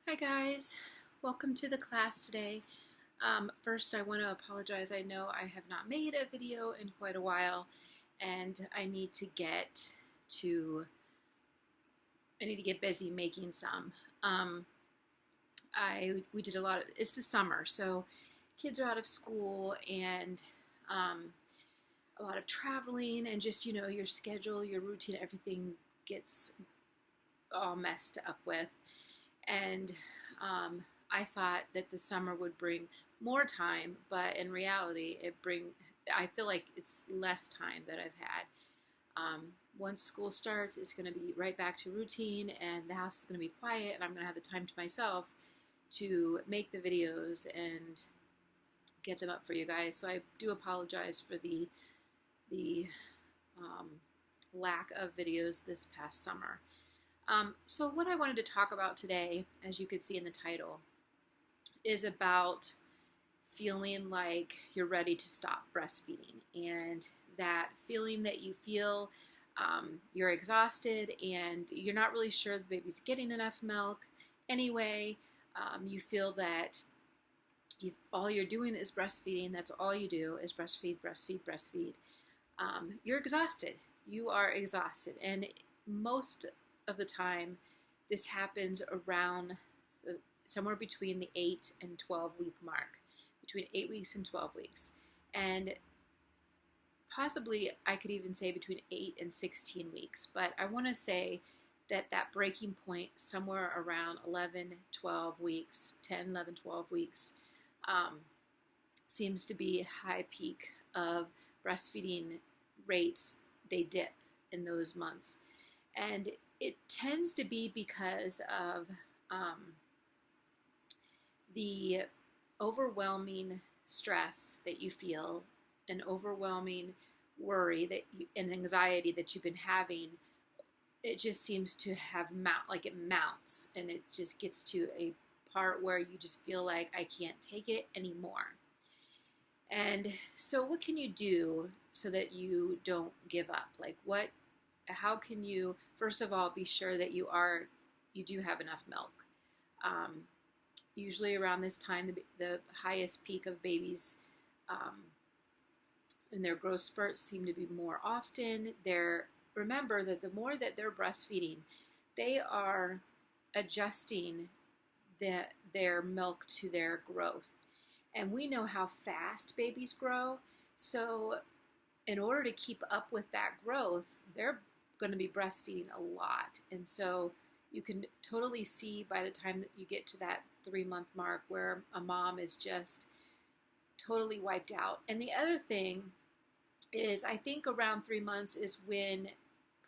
Hi guys, welcome to the class today. First I want to apologize. I know I have not made a video in quite a while and I need to get busy making some. We did a lot of, it's the summer, so kids are out of school and a lot of traveling and just, your schedule, your routine, everything gets all messed up with. And I thought that the summer would bring more time, but in reality, I feel like it's less time that I've had. Once school starts, it's going to be right back to routine, and the house is going to be quiet, and I'm going to have the time to myself to make the videos and get them up for you guys. So I do apologize for the lack of videos this past summer. So what I wanted to talk about today, as you could see in the title, is about feeling like you're ready to stop breastfeeding, and that feeling that you feel you're exhausted and you're not really sure the baby's getting enough milk anyway. You feel that all you're doing is breastfeeding. That's all you do is breastfeed, breastfeed, breastfeed. You're exhausted. You are exhausted, and most of the time this happens around somewhere between the 8 and 12 week mark, between 8 weeks and 12 weeks, and possibly I could even say between 8 and 16 weeks. But I want to say that breaking point somewhere around 11, 12 weeks, 10, 11, 12 weeks seems to be a high peak of breastfeeding rates. They dip in those months, and it tends to be because of the overwhelming stress that you feel, an overwhelming worry and anxiety that you've been having. It just seems to have it mounts, and it just gets to a part where you just feel like, I can't take it anymore. And so what can you do so that you don't give up? How can you, first of all, be sure that you do have enough milk? Usually around this time, the highest peak of babies and their growth spurts seem to be more often. Remember that the more that they're breastfeeding, they are adjusting their milk to their growth. And we know how fast babies grow. So in order to keep up with that growth, they're going to be breastfeeding a lot. And so you can totally see by the time that you get to that 3-month mark where a mom is just totally wiped out. And the other thing is, I think around 3 months is when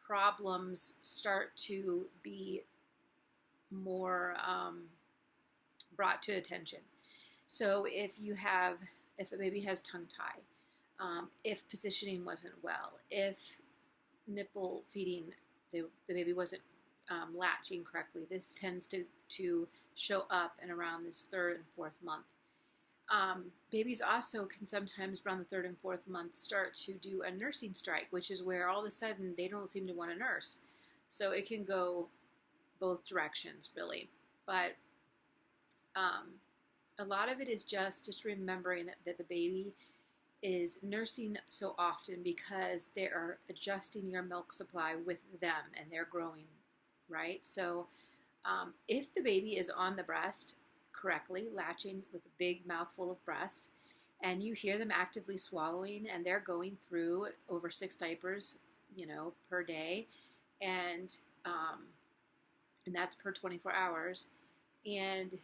problems start to be more brought to attention. So if a baby has tongue tie, if positioning wasn't well, if nipple feeding, the baby wasn't latching correctly, this tends to show up in around this 3rd and 4th month. Babies also can sometimes around the 3rd and 4th month start to do a nursing strike, which is where all of a sudden they don't seem to want to nurse. So it can go both directions, really. But a lot of it is just remembering that the baby is nursing so often because they are adjusting your milk supply with them and they're growing, right? So if the baby is on the breast correctly, latching with a big mouthful of breast, and you hear them actively swallowing and they're going through over 6 diapers, per day, and that's per 24 hours, and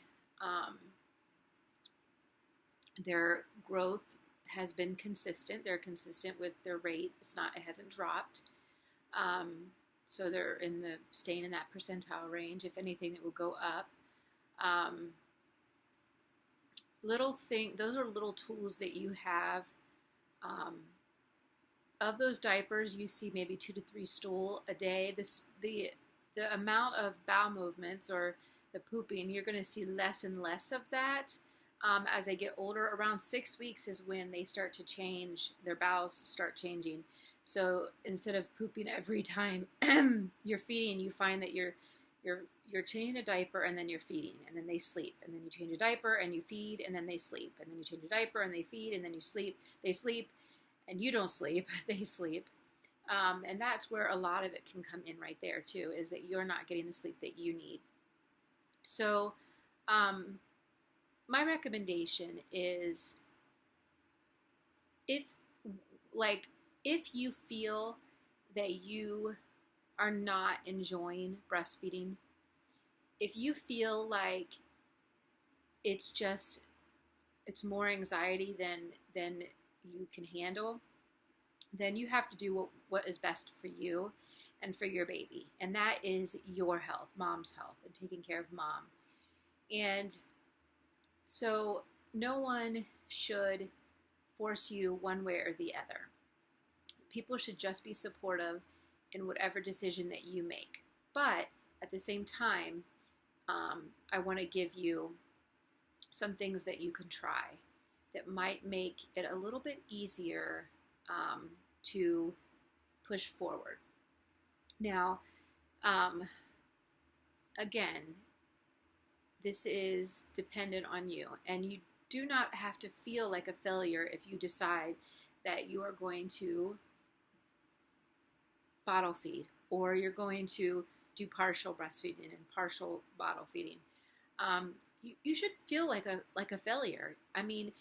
their growth has been consistent. They're consistent with their rate. It hasn't dropped. So they're staying in that percentile range. If anything, it will go up. Those are little tools that you have. Of those diapers, you see maybe 2 to 3 stool a day. The amount of bowel movements or the pooping, you're going to see less and less of that. As they get older, around 6 weeks is when they start to change, their bowels start changing. So instead of pooping every time you're feeding, you find that you're You're changing a diaper and then you're feeding and then they sleep and then you change a diaper and you feed and then they sleep and then you change a diaper and they feed and then you sleep. They sleep and you don't sleep. They sleep. And that's where a lot of it can come in right there too, is that you're not getting the sleep that you need. So my recommendation is if you feel that you are not enjoying breastfeeding, if you feel like it's more anxiety than you can handle, then you have to do what is best for you and for your baby. And that is your health, mom's health, and taking care of mom. And so no one should force you one way or the other. People should just be supportive in whatever decision that you make. But at the same time, I want to give you some things that you can try that might make it a little bit easier to push forward. Now, again, this is dependent on you, and you do not have to feel like a failure if you decide that you are going to bottle feed, or you're going to do partial breastfeeding and partial bottle feeding. You should feel like a failure. I mean,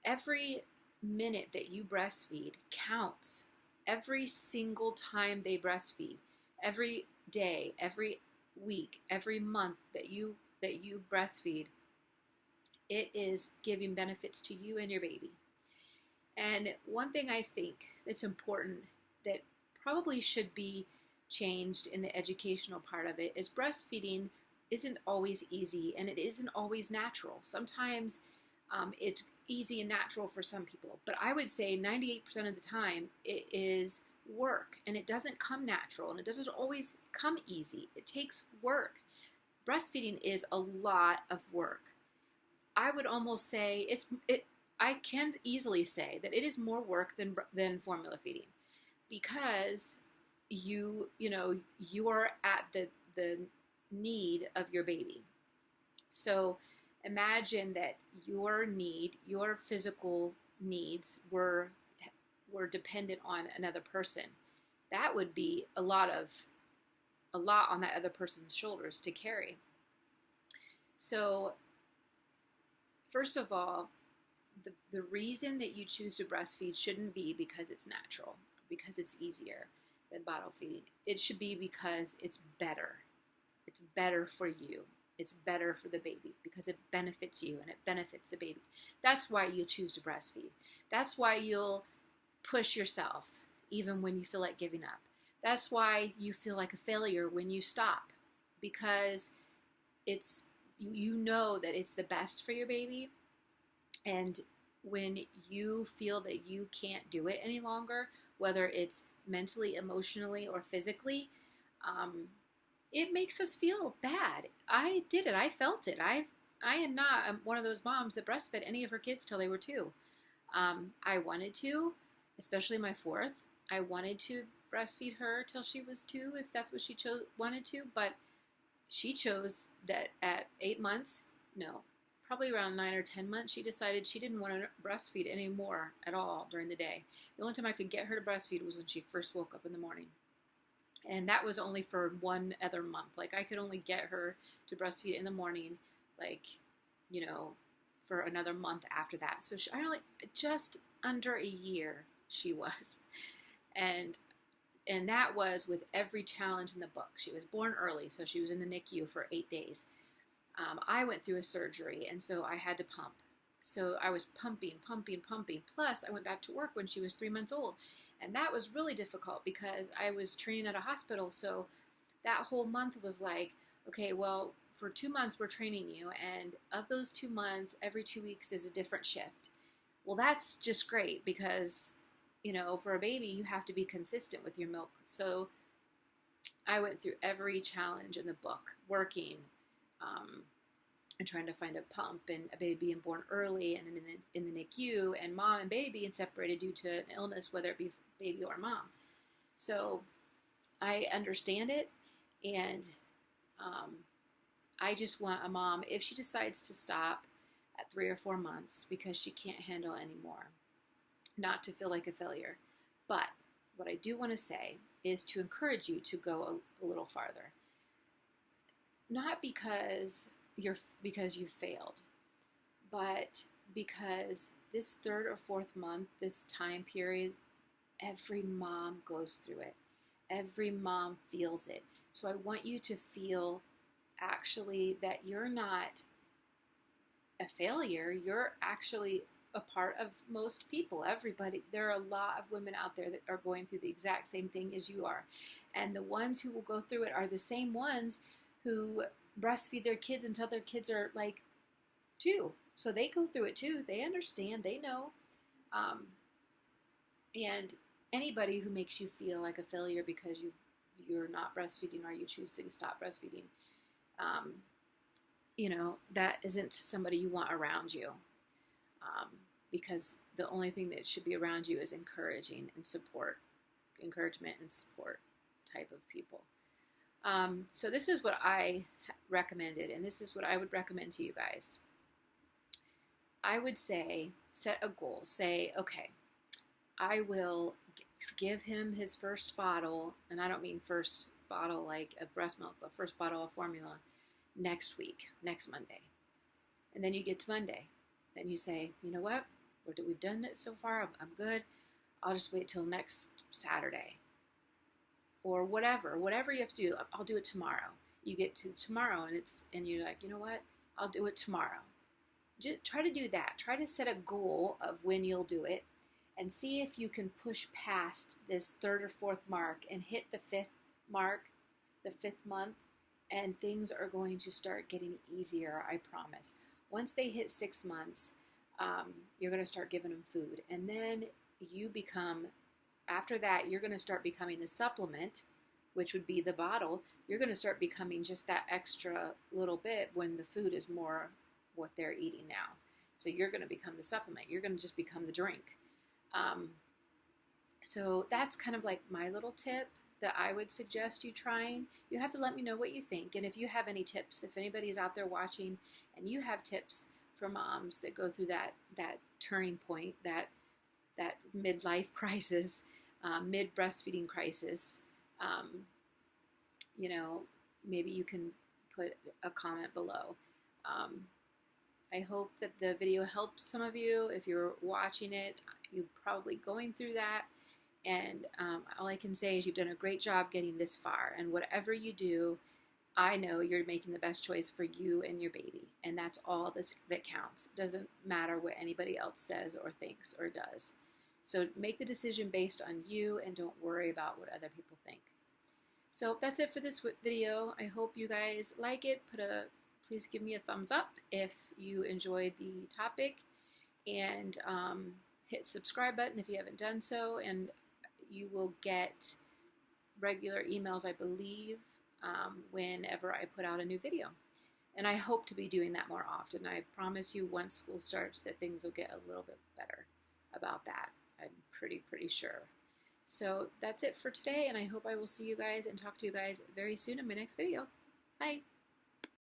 every minute that you breastfeed counts. Every single time they breastfeed, every day, every week, every month that you breastfeed, it is giving benefits to you and your baby. And one thing I think that's important that probably should be changed in the educational part of it is breastfeeding isn't always easy and it isn't always natural. Sometimes it's easy and natural for some people, but I would say 98% of the time it is work, and it doesn't come natural, and it doesn't always come easy. It takes work. Breastfeeding is a lot of work. I would almost say I can easily say that it is more work than formula feeding, because you are at the need of your baby. So imagine that your physical needs were dependent on another person. That would be a lot on that other person's shoulders to carry. So first of all, the reason that you choose to breastfeed shouldn't be because it's natural, because it's easier than bottle feeding. It should be because it's better. It's better for you. It's better for the baby because it benefits you and it benefits the baby. That's why you choose to breastfeed. That's why you'll push yourself even when you feel like giving up. That's why you feel like a failure when you stop, because you know that it's the best for your baby. And when you feel that you can't do it any longer, whether it's mentally, emotionally, or physically, it makes us feel bad. I did it. I felt it. I am not one of those moms that breastfed any of her kids till they were 2. I wanted to, especially my 4th. I wanted to breastfeed her till she was 2, if that's what she wanted to. But she chose that at 8 months, no, probably around 9 or 10 months, she decided she didn't want to breastfeed anymore at all during the day. The only time I could get her to breastfeed was when she first woke up in the morning. And that was only for one other month. Like, I could only get her to breastfeed in the morning, for another month after that. So I only, just under a year she was. And that was with every challenge in the book. She was born early, so she was in the NICU for 8 days. I went through a surgery, and so I had to pump. So I was pumping. Plus, I went back to work when she was 3 months old. And that was really difficult because I was training at a hospital. So that whole month was like, okay, well, for 2 months we're training you. And of those 2 months, every 2 weeks is a different shift. Well, that's just great because, for a baby, you have to be consistent with your milk. So I went through every challenge in the book, working, and trying to find a pump, and a baby being born early and in the NICU, and mom and baby and separated due to an illness, whether it be baby or mom. So I understand it, and I just want a mom, if she decides to stop at 3 or 4 months because she can't handle anymore, not to feel like a failure. But what I do want to say is to encourage you to go a little farther. Not because you failed, but because this third or fourth month, this time period, every mom goes through it. Every mom feels it. So I want you to feel actually that you're not a failure. You're actually a part of most people, everybody. There are a lot of women out there that are going through the exact same thing as you are. And the ones who will go through it are the same ones who breastfeed their kids until their kids are like 2. So they go through it too. They understand, they know. And anybody who makes you feel like a failure because you're not breastfeeding or you choose to stop breastfeeding, that isn't somebody you want around you. Because the only thing that should be around you is encouragement and support type of people. So this is what I recommended, and this is what I would recommend to you guys. I would say, set a goal. Say, okay, I will give him his first bottle, and I don't mean first bottle like of breast milk, but first bottle of formula next week, next Monday. And then you get to Monday. Then you say, you know what? We've done it so far. I'm good. I'll just wait till next Saturday. Or whatever you have to do. I'll do it tomorrow. You get to tomorrow and you're like, you know what? I'll do it tomorrow. Just try to do that. Try to set a goal of when you'll do it and see if you can push past this third or fourth mark and hit the fifth mark, the 5th month, and things are going to start getting easier, I promise. Once they hit 6 months, you're going to start giving them food. And then after that, you're going to start becoming the supplement, which would be the bottle. You're going to start becoming just that extra little bit when the food is more what they're eating now. So you're going to become the supplement. You're going to just become the drink. So that's kind of like my little tip that I would suggest you trying. You have to let me know what you think. And if you have any tips, if anybody's out there watching and you have tips for moms that go through that turning point, that midlife crisis, mid-breastfeeding crisis, maybe you can put a comment below. I hope that the video helps some of you. If you're watching it, you're probably going through that. And all I can say is you've done a great job getting this far. And whatever you do, I know you're making the best choice for you and your baby. And that's all that counts. It doesn't matter what anybody else says or thinks or does. So make the decision based on you and don't worry about what other people think. So that's it for this video. I hope you guys like it. Please give me a thumbs up if you enjoyed the topic, and hit subscribe button if you haven't done so, and you will get regular emails, I believe, whenever I put out a new video. And I hope to be doing that more often. I promise you once school starts that things will get a little bit better about that. I'm pretty sure. So that's it for today, and I hope I will see you guys and talk to you guys very soon in my next video. Bye!